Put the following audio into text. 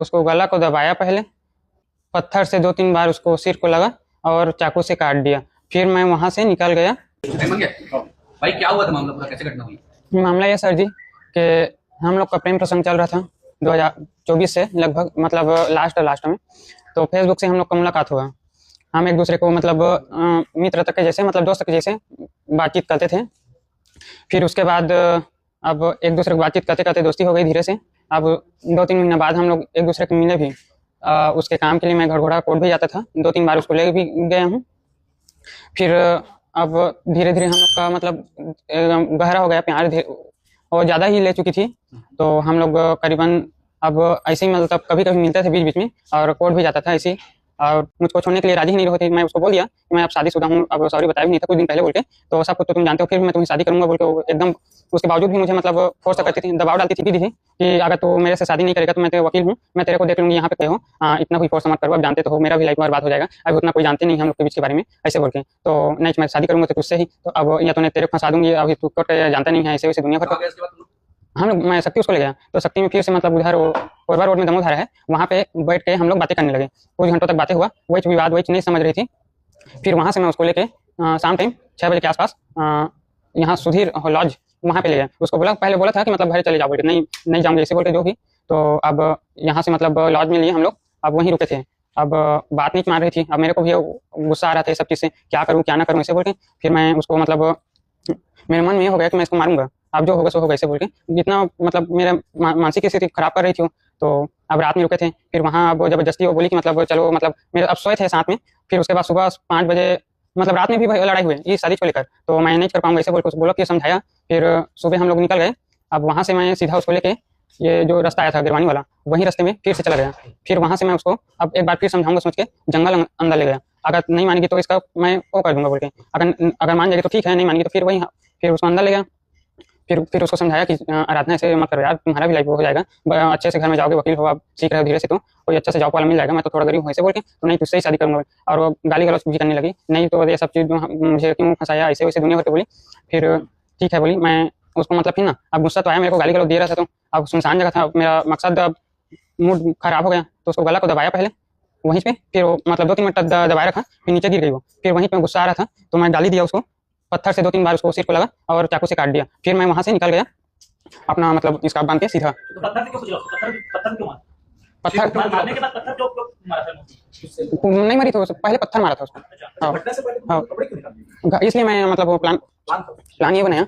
उसको गला को दबाया पहले, पत्थर से 2-3 बार उसको सिर को लगा और चाकू से काट दिया। फिर मैं वहाँ से निकल गया। भाई क्या हुआ था मामला, पूरा कैसे घटना हुई? मामला ये सर जी कि हम लोग का प्रेम प्रसंग चल रहा था 2024 से लगभग, मतलब लास्ट में। तो फेसबुक से हम लोग का मुलाकात हुआ। हम एक दूसरे को मतलब मित्र तक के जैसे, मतलब दोस्त के जैसे बातचीत करते थे। फिर उसके बाद अब एक दूसरे को बातचीत करते करते दोस्ती हो गई धीरे से। अब 2-3 महीने बाद हम लोग एक दूसरे को मिले भी। उसके काम के लिए मैं घरघोड़ा कोर्ट भी जाता था, 2-3 बार उसको ले भी गया हूँ। फिर अब धीरे धीरे हम लोग का मतलब गहरा हो गया प्यार, और ज़्यादा ही ले चुकी थी। तो हम लोग करीबन अब ऐसे ही मतलब कभी कभी मिलते थे बीच बीच में, और कोर्ट भी जाता था ऐसे ही। और मुझको छोड़ने के लिए राजी ही नहीं होती। मैं उसको बोल दिया कि मैं अब शादीशुदा हूँ, अब सॉरी बताया भी नहीं था कुछ दिन पहले बोल के। तो सब कुछ तो तुम जानते हो, फिर मैं तुम्हें शादी करूंगा बोल के वो एकदम, उसके बावजूद भी मुझे मतलब फोर्स करती थी, दबाव डालती थी कि अगर तू मेरे से शादी नहीं करेगा तो मैं तेरे वकील हूँ, मैं तेरे को देख लूंगी यहाँ पे कहीं हो, इतना कोई फोर्स मत करो, अब जानते तो हो मेरा भी लाइफ बर्बाद हो जाएगा, अभी उतना कोई जानते नहीं हम लोग के बीच के बारे में, ऐसे बोल के। तो नहीं, मैं शादी करूंगा तो तुझसे ही, तो अब या तो मैं तेरे को फंसा दूंगी, अभी तू कोर्ट जानता नहीं है, ऐसे वैसे दुनिया भर का। हम लोग, मैं शक्ति उसको ले गया, तो शक्ति में फिर से मतलब उधर कोरबा रोड में दमोधारा है, वहाँ पे बैठ के हम लोग बातें करने लगे। कुछ घंटों तक बातें हुआ, वही विवाद वही नहीं समझ रही थी। फिर वहाँ से मैं उसको लेके शाम टाइम 6 बजे के आसपास यहाँ सुधीर लॉज वहाँ पे ले गया। उसको बोला, पहले बोला था कि मतलब घर चले जाओ बोल के, नहीं जाऊँगी ऐसे बोल के जो भी। तो अब यहाँ से मतलब लॉज में लिए हम लोग, अब वहीं रुके थे। अब बात नहीं मान रही थी, अब मेरे को भी गुस्सा आ रहा था सब चीज़ से, क्या करूँ क्या ना करूँ ऐसे बोल के। फिर मैं उसको मतलब मेरे मन में ये हो गया कि मैं इसको मारूंगा, अब जो होगा सो होगा ऐसे बोल के। इतना मतलब मेरा मानसिक स्थिति खराब कर रही थी वो। तो अब रात में रुके थे, फिर वहाँ अब जबरदस्ती वो बोली कि मतलब चलो, मतलब मेरे अब सोए थे साथ में। फिर उसके बाद सुबह 5 बजे मतलब रात में भी लड़ाई हुई इस शादी को लेकर, तो मैं नहीं कर पाऊंगा ऐसे बोल के उसको बोला कि समझाया। फिर सुबह हम लोग निकल गए। अब वहाँ से मैं सीधा उसको लेके ये जो रास्ता आया था गिरवानी वाला, वही रास्ते में फिर से चला गया। फिर वहाँ से मैं उसको अब एक बार फिर समझाऊंगा सोच के जंगल अंदर ले गया। अगर नहीं मानेगी तो इसका मैं वो कर दूंगा बोल के, अगर अगर मान जाएगी तो ठीक है, नहीं मानेगी तो फिर वही, फिर उसको अंदर ले गया। फिर उसको समझाया कि आराधना ऐसे मत करो यार, तुम्हारा भी लाइफ हो जाएगा, अच्छे से घर में जाओगे, वकील हो, आप सीख रहे हो धीरे से, तो कोई अच्छा से जॉब वाला मिल जाएगा, मैं तो थोड़ा गरीब हूँ ऐसे बोल के, तो नहीं तुझसे ही शादी करूंगा। और वो गाली गलौज भी करने लगी, नहीं तो ये सब चीज़ मुझे क्यों फंसाया, ऐसे वैसे दुनिया भर के बोली। फिर ठीक है बोली, मैं उसको मतलब फिर ना, अब गुस्सा तो आया मेरे को, गाली गलौज दे रहा था, तो अब सुनसान जगह था, मेरा मकसद अब मूड खराब हो गया, तो उसको गला को दबाया पहले वहीं पे। फिर वो मतलब 2-3 मिनट तक दबाए रखा, फिर नीचे गिर गई वो। फिर वहीं पे गुस्सा आ रहा था, तो मैं गाली दिया उसको, पत्थर से 2-3 बार उसको सिर को लगा और चाकू से काट दिया। फिर मैं वहाँ से निकल गया अपना मतलब इसका बांध के सीधा। तो पत्थर से क्यों कुचला उसको? पत्थर क्यों मारा? पत्थर मारने के बाद पत्थर क्यों क्यों मारा था? नहीं मरी थी, पहले पत्थर मारा था उसको। अच्छा, हाँ घटना से पहले हाँ, कपड़े क्यों निकाल दिए? इसलिए मैं मतलब वो प्लान ये बनाया